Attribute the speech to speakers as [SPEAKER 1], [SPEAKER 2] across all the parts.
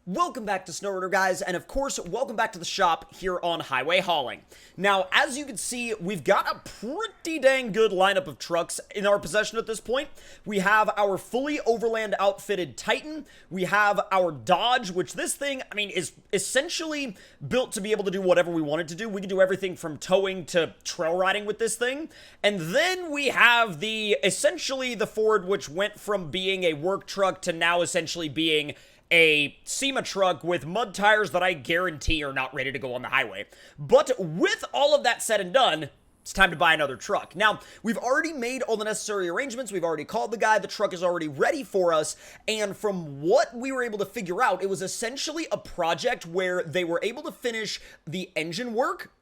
[SPEAKER 1] Welcome back to SnowRunner, guys, and of course, welcome back to the shop here on Highway Hauling. Now, as you can see, we've got a pretty dang good lineup of trucks in our possession at this point. We have our fully overland outfitted Titan. We have our Dodge, which this thing, I mean, is essentially built to be able to do whatever we want it to do. We can do everything from towing to trail riding with this thing. And then we have essentially the Ford, which went from being a work truck to now essentially being a SEMA truck with mud tires that I guarantee are not ready to go on the highway. But with all of that said and done, it's time to buy another truck. Now, we've already made all the necessary arrangements. We've already called the guy. The truck is already ready for us. And from what we were able to figure out, it was essentially a project where they were able to finish the engine work,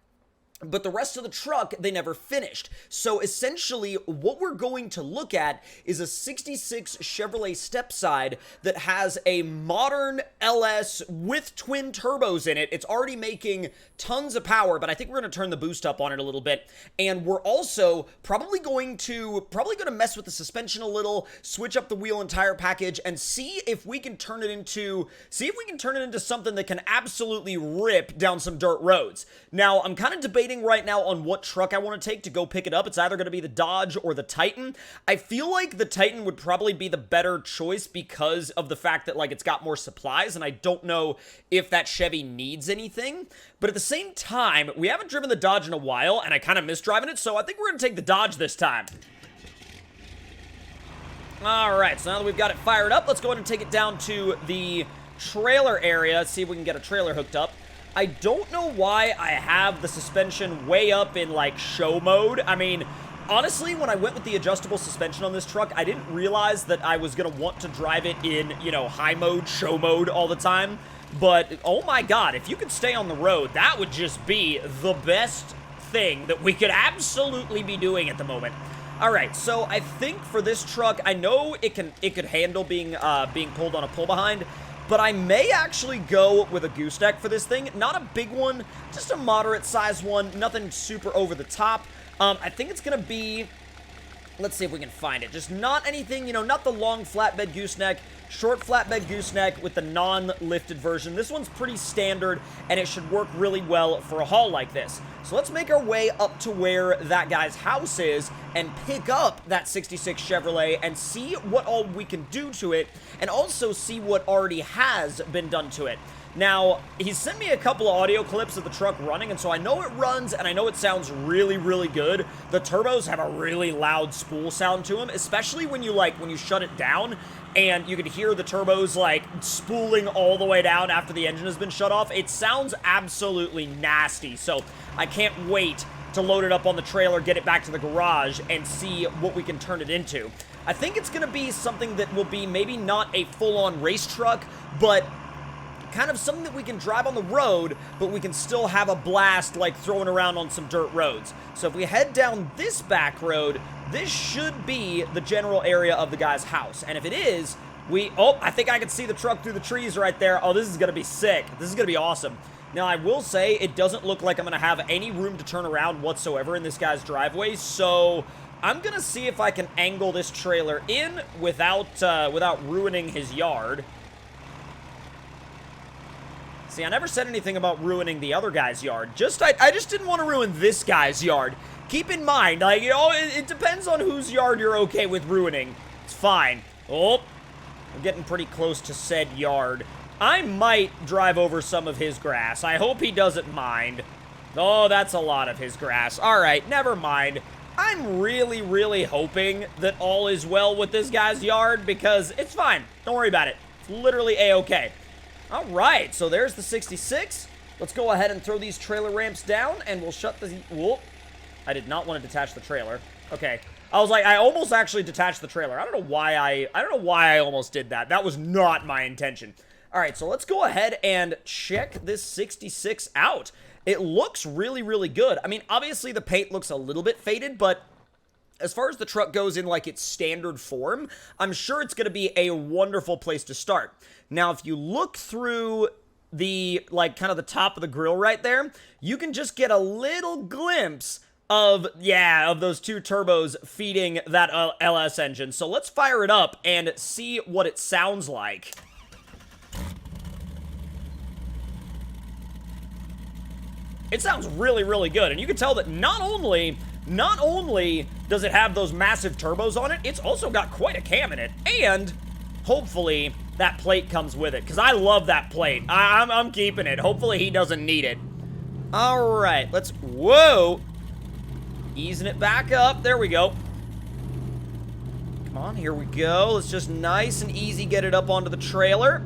[SPEAKER 1] but the rest of the truck, they never finished. So essentially, what we're going to look at is a 66 Chevrolet Stepside that has a modern LS with twin turbos in it. It's already making tons of power, but I think we're going to turn the boost up on it a little bit. And we're also probably going to mess with the suspension a little, switch up the wheel and tire package, and see if we can turn it into something that can absolutely rip down some dirt roads. Now, I'm kind of debating right now on what truck I want to take to go pick it up. It's either going to be the Dodge or the Titan. I feel like the Titan would probably be the better choice because of the fact that, like, it's got more supplies, and I don't know if that Chevy needs anything. But at the same time, we haven't driven the Dodge in a while, and I kind of miss driving it, so I think we're going to take the Dodge this time. Alright, so now that we've got it fired up, let's go ahead and take it down to the trailer area, see if we can get a trailer hooked up. I don't know why I have the suspension way up in, like, show mode. I mean, honestly, when I went with the adjustable suspension on this truck, I didn't realize that I was going to want to drive it in, you know, high mode, show mode all the time. But, oh my god, if you could stay on the road, that would just be the best thing that we could absolutely be doing at the moment. Alright, so I think for this truck, I know it could handle being pulled on a pull-behind, but I may actually go with a Gooseneck for this thing. Not a big one, just a moderate-sized one, nothing super over the top. I think it's going to be, let's see if we can find it. Just not anything, you know, not the long flatbed gooseneck, short flatbed gooseneck with the non-lifted version. This one's pretty standard, and it should work really well for a haul like this. So let's make our way up to where that guy's house is and pick up that 66 Chevrolet and see what all we can do to it, and also see what already has been done to it. Now, he sent me a couple of audio clips of the truck running, and so I know it runs, and I know it sounds really, really good. The turbos have a really loud spool sound to them, especially when you shut it down, and you can hear the turbos, like, spooling all the way down after the engine has been shut off. It sounds absolutely nasty, so I can't wait to load it up on the trailer, get it back to the garage, and see what we can turn it into. I think it's going to be something that will be maybe not a full-on race truck, but kind of something that we can drive on the road, but we can still have a blast, like, throwing around on some dirt roads. So if we head down this back road, this should be the general area of the guy's house. And if it is, I think I can see the truck through the trees right there. Oh, this is going to be sick. This is going to be awesome. Now, I will say, it doesn't look like I'm going to have any room to turn around whatsoever in this guy's driveway, so I'm going to see if I can angle this trailer in without ruining his yard. See, I never said anything about ruining the other guy's yard. I just didn't want to ruin this guy's yard. Keep in mind, like, you know, it depends on whose yard you're okay with ruining. It's fine. Oh, I'm getting pretty close to said yard. I might drive over some of his grass. I hope he doesn't mind. Oh, that's a lot of his grass. All right, never mind. I'm really, really hoping that all is well with this guy's yard because it's fine. Don't worry about it. It's literally A-okay. All right, so there's the 66. Let's go ahead and throw these trailer ramps down, and we'll shut the... Whoop. I did not want to detach the trailer. Okay. I was like, I almost actually detached the trailer. I don't know why I almost did that. That was not my intention. All right, so let's go ahead and check this 66 out. It looks really, really good. I mean, obviously the paint looks a little bit faded, but as far as the truck goes in, like, its standard form, I'm sure it's going to be a wonderful place to start. Now, if you look through the, like, kind of the top of the grill right there, you can just get a little glimpse of those two turbos feeding that LS engine. So let's fire it up and see what it sounds like. It sounds really, really good. And you can tell that not only does it have those massive turbos on it, it's also got quite a cam in it. And hopefully that plate comes with it, because I love that plate. I'm keeping it. Hopefully he doesn't need it. All right, let's, whoa. Easing it back up. There we go. Come on, here we go. Let's just nice and easy get it up onto the trailer.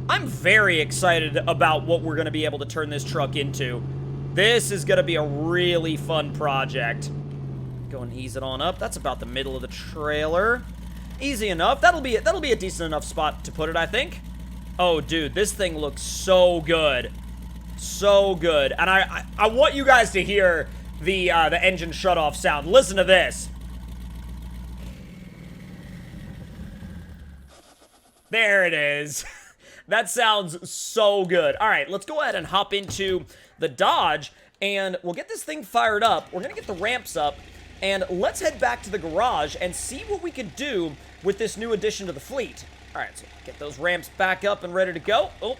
[SPEAKER 1] I'm very excited about what we're going to be able to turn this truck into. This is going to be a really fun project. Go and ease it on up. That's about the middle of the trailer. Easy enough. That'll be a decent enough spot to put it, I think. Oh, dude, this thing looks so good. So good. And I want you guys to hear the engine shutoff sound. Listen to this. There it is. That sounds so good. All right, let's go ahead and hop into the Dodge, and we'll get this thing fired up. We're going to get the ramps up, and let's head back to the garage and see what we can do with this new addition to the fleet. All right, so get those ramps back up and ready to go. Oh,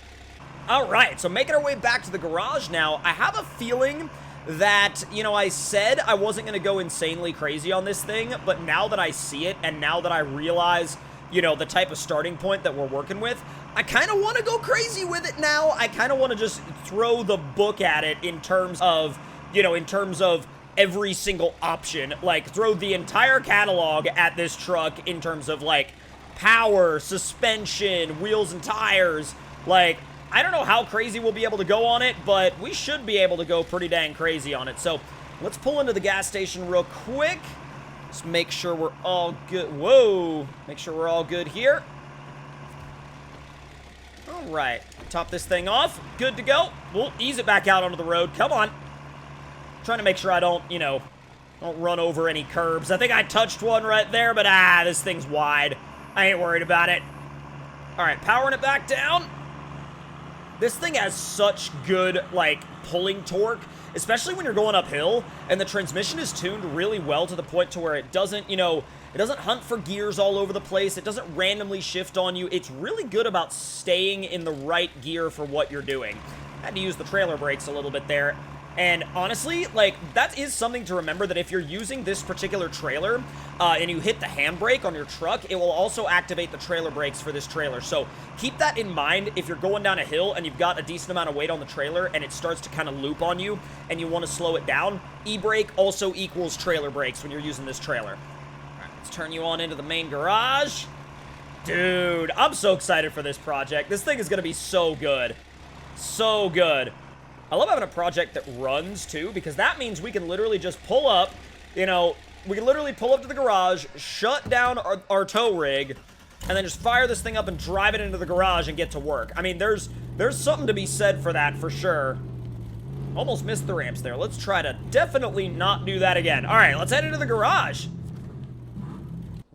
[SPEAKER 1] all right, so making our way back to the garage now. I have a feeling that, you know, I said I wasn't going to go insanely crazy on this thing, but now that I see it and now that I realize, you know, the type of starting point that we're working with, I kind of want to go crazy with it now. I kind of want to just throw the book at it in terms of, you know, in terms of every single option. Like, throw the entire catalog at this truck in terms of, like, power, suspension, wheels and tires. Like, I don't know how crazy we'll be able to go on it, but we should be able to go pretty dang crazy on it. So, let's pull into the gas station real quick. Just make sure we're all good. Whoa. Make sure we're all good here. All right. Top this thing off. Good to go. We'll ease it back out onto the road. Come on. Trying to make sure I don't, you know, don't run over any curbs. I think I touched one right there, but this thing's wide. I ain't worried about it. All right. Powering it back down. This thing has such good, like, pulling torque, especially when you're going uphill, and the transmission is tuned really well to the point to where it doesn't, you know, it doesn't hunt for gears all over the place. It doesn't randomly shift on you. It's really good about staying in the right gear for what you're doing. I had to use the trailer brakes a little bit there. And honestly, like, that is something to remember, that if you're using this particular trailer and you hit the handbrake on your truck, it will also activate the trailer brakes for this trailer. So keep that in mind if you're going down a hill and you've got a decent amount of weight on the trailer and it starts to kind of loop on you and you want to slow it down. E-brake also equals trailer brakes when you're using this trailer. All right, let's turn you on into the main garage. Dude, I'm so excited for this project. This thing is going to be so good. So good. I love having a project that runs, too, because that means we can literally just pull up, you know, we can literally pull up to the garage, shut down our tow rig, and then just fire this thing up and drive it into the garage and get to work. I mean, there's something to be said for that, for sure. Almost missed the ramps there. Let's try to definitely not do that again. All right, let's head into the garage.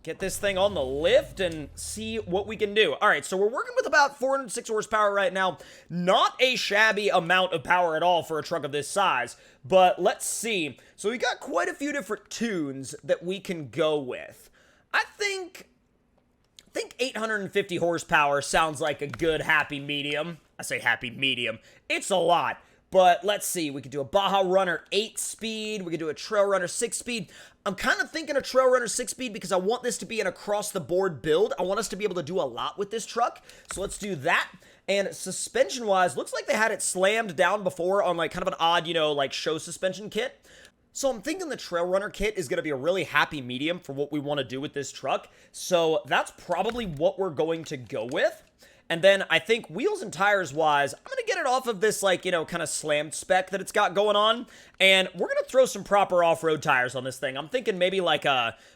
[SPEAKER 1] Get this thing on the lift and see what we can do. All right, so we're working with about 406 horsepower right now. Not a shabby amount of power at all for a truck of this size, but let's see. So we got quite a few different tunes that we can go with. I think 850 horsepower sounds like a good happy medium. I say happy medium. It's a lot. But let's see, we could do a Baja Runner 8-speed, we could do a Trail Runner 6-speed. I'm kind of thinking a Trail Runner 6-speed because I want this to be an across-the-board build. I want us to be able to do a lot with this truck, so let's do that. And suspension-wise, looks like they had it slammed down before on, like, kind of an odd, you know, like, show suspension kit. So I'm thinking the Trail Runner kit is going to be a really happy medium for what we want to do with this truck. So that's probably what we're going to go with. And then I think wheels and tires wise, I'm going to get it off of this, like, you know, kind of slammed spec that it's got going on. And we're going to throw some proper off-road tires on this thing. I'm thinking maybe like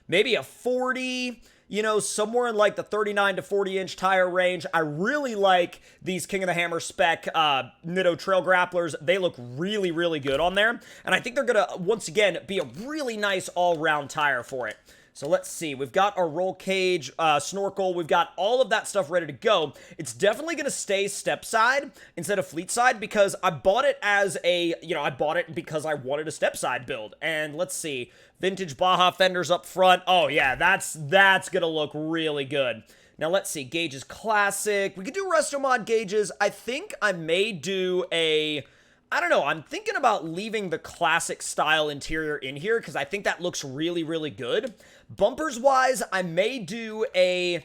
[SPEAKER 1] maybe a 40, you know, somewhere in like the 39 to 40 inch tire range. I really like these King of the Hammer spec Nitto Trail Grapplers. They look really, really good on there. And I think they're going to, once again, be a really nice all-round tire for it. So let's see, we've got our roll cage, snorkel, we've got all of that stuff ready to go. It's definitely going to stay step side instead of fleet side because I bought it as a, you know, I bought it because I wanted a step side build. And let's see, vintage Baja fenders up front. Oh yeah, that's going to look really good. Now let's see, gauges classic. We could do resto mod gauges. I think I may do a I don't know. I'm thinking about leaving the classic style interior in here because I think that looks really, really good. Bumpers wise, I may do a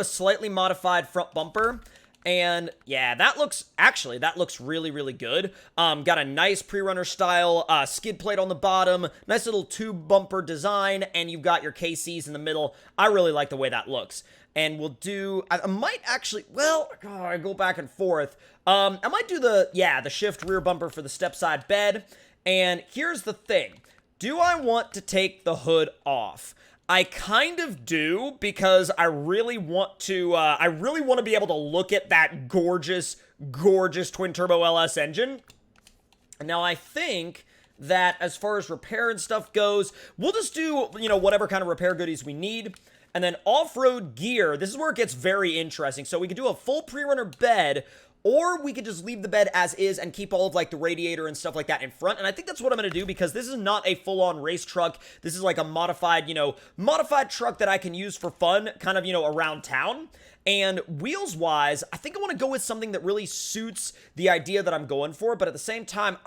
[SPEAKER 1] slightly modified front bumper. And yeah, that looks really, really good. Got a nice pre-runner style skid plate on the bottom, nice little tube bumper design, and you've got your KCs in the middle. I really like the way that looks. And we'll do, I might actually, well, God, I go back and forth. I might do the shift rear bumper for the step side bed. And here's the thing. Do I want to take the hood off? I kind of do, because I really want to be able to look at that gorgeous, gorgeous twin-turbo LS engine. Now, I think that as far as repair and stuff goes, we'll just do, whatever kind of repair goodies we need. And then off-road gear, this is where it gets very interesting. So we could do a full pre-runner bed, or we could just leave the bed as is and keep all of, like, the radiator and stuff like that in front. And I think that's what I'm going to do, because this is not a full-on race truck. This is, like, a modified truck that I can use for fun, kind of, around town. And wheels-wise, I think I want to go with something that really suits the idea that I'm going for. But at the same time,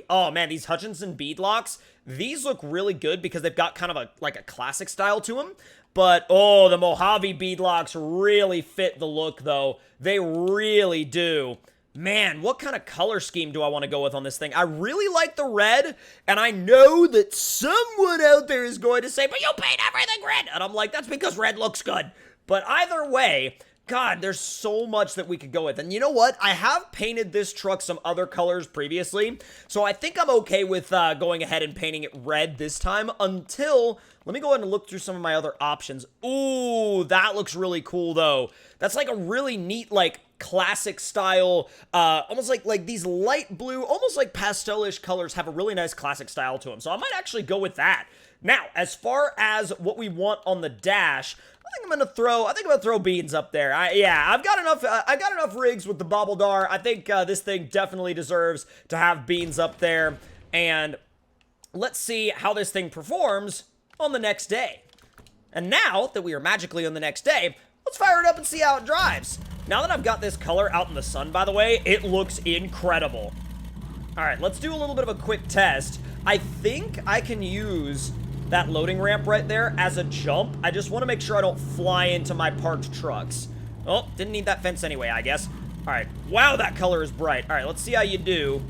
[SPEAKER 1] oh, man, these Hutchinson beadlocks, these look really good because they've got kind of a classic style to them. But, oh, the Mojave beadlocks really fit the look, though. They really do. Man, what kind of color scheme do I want to go with on this thing? I really like the red, and I know that someone out there is going to say, but you paint everything red! And I'm like, that's because red looks good. But either way, God, there's so much that we could go with. And you know what? I have painted this truck some other colors previously, so I think I'm okay with going ahead and painting it red this time until... Let me go ahead and look through some of my other options. Ooh, that looks really cool, though. That's like a really neat, like, classic style, almost like these light blue, almost like pastel-ish colors have a really nice classic style to them. So I might actually go with that. Now, as far as what we want on the dash, I think I'm gonna throw beans up there. I've got enough rigs with the Bobbledar. I think this thing definitely deserves to have beans up there. And let's see how this thing performs on the next day. And now that we are magically on the next day, let's fire it up and see how it drives. Now that I've got this color out in the sun, by the way, it looks incredible. All right, let's do a little bit of a quick test. I think I can use that loading ramp right there as a jump. I just want to make sure I don't fly into my parked trucks. Oh, didn't need that fence anyway, I guess. All right, wow, that color is bright. All right, let's see how you do.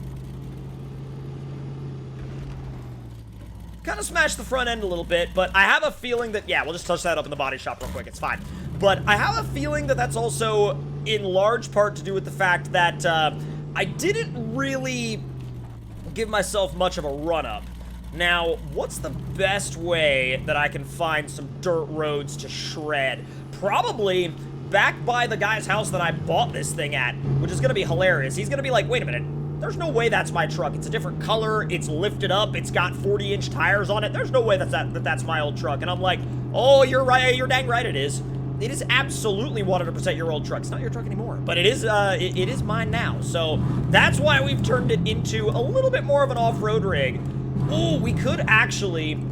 [SPEAKER 1] Kind of smashed the front end a little bit, but I have a feeling that, yeah, we'll just touch that up in the body shop real quick, it's fine. But I have a feeling that that's also in large part to do with the fact that I didn't really give myself much of a run-up. Now, what's the best way that I can find some dirt roads to shred? Probably back by the guy's house that I bought this thing at, which is going to be hilarious. He's going to be like, wait a minute. There's no way that's my truck. It's a different color. It's lifted up. It's got 40-inch tires on it. There's no way that's my old truck. And I'm like, oh, you're right. You're dang right it is. It is absolutely 100% your old truck. It's not your truck anymore. But it is mine now. So that's why we've turned it into a little bit more of an off-road rig. Ooh, we could actually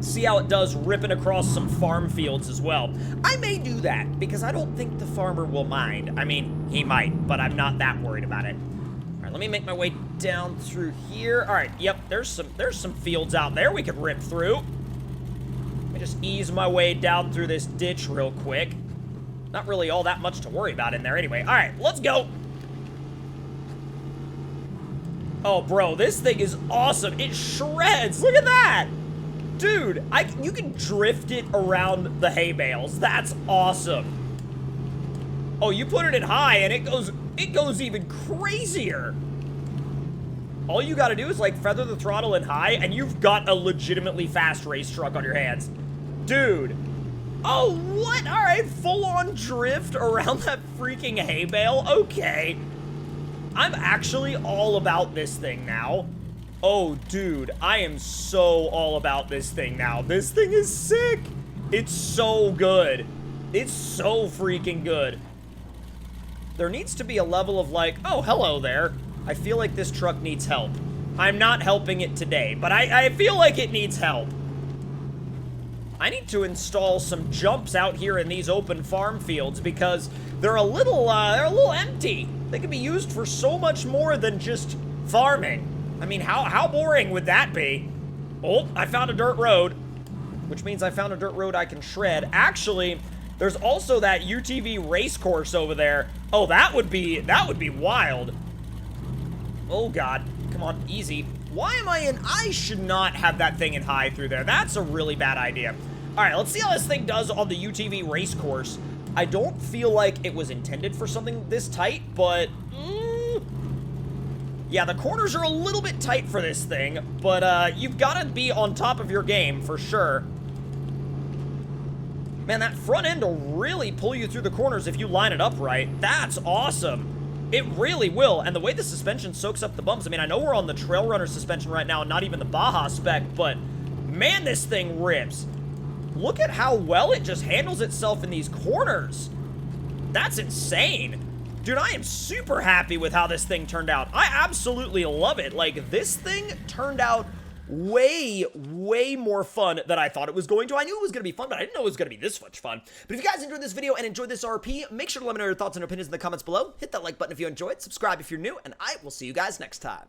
[SPEAKER 1] see how it does ripping across some farm fields as well. I may do that because I don't think the farmer will mind. I mean, he might, but I'm not that worried about it. Let me make my way down through here. All right, yep, there's some fields out there we could rip through. Let me just ease my way down through this ditch real quick. Not really all that much to worry about in there anyway. All right, let's go. Oh, bro, this thing is awesome. It shreds. Look at that. Dude, you can drift it around the hay bales. That's awesome. Oh, you put it in high and it goes even crazier. All you gotta do is, like, feather the throttle in high, and you've got a legitimately fast race truck on your hands. Dude. Oh, what? All right, full-on drift around that freaking hay bale? Okay. I'm actually all about this thing now. Oh, dude, I am so all about this thing now. This thing is sick. It's so good. It's so freaking good. There needs to be a level of, like, oh, hello there. I feel like this truck needs help. I'm not helping it today, but I feel like it needs help. I need to install some jumps out here in these open farm fields because they're a little empty. They could be used for so much more than just farming. I mean, how boring would that be? Oh, I found a dirt road, which means I found a dirt road I can shred. Actually, there's also that UTV race course over there. Oh, that would be wild. Oh God, come on, easy. Why am I in? I should not have that thing in high through there. That's a really bad idea. All right, let's see how this thing does on the UTV race course. I don't feel like it was intended for something this tight, but yeah, the corners are a little bit tight for this thing, but you've got to be on top of your game for sure. Man, that front end will really pull you through the corners if you line it up right. That's awesome. It really will, and the way the suspension soaks up the bumps, I mean, I know we're on the SnowRunner suspension right now, not even the Baja spec, but man, this thing rips. Look at how well it just handles itself in these corners. That's insane. Dude, I am super happy with how this thing turned out. I absolutely love it. Like, this thing turned out way more fun than I thought it was going to. I knew it was going to be fun, but I didn't know it was going to be this much fun. But if you guys enjoyed this video and enjoyed this RP, make sure to let me know your thoughts and opinions in the comments below. Hit that like button if you enjoyed, subscribe if you're new, and I will see you guys next time.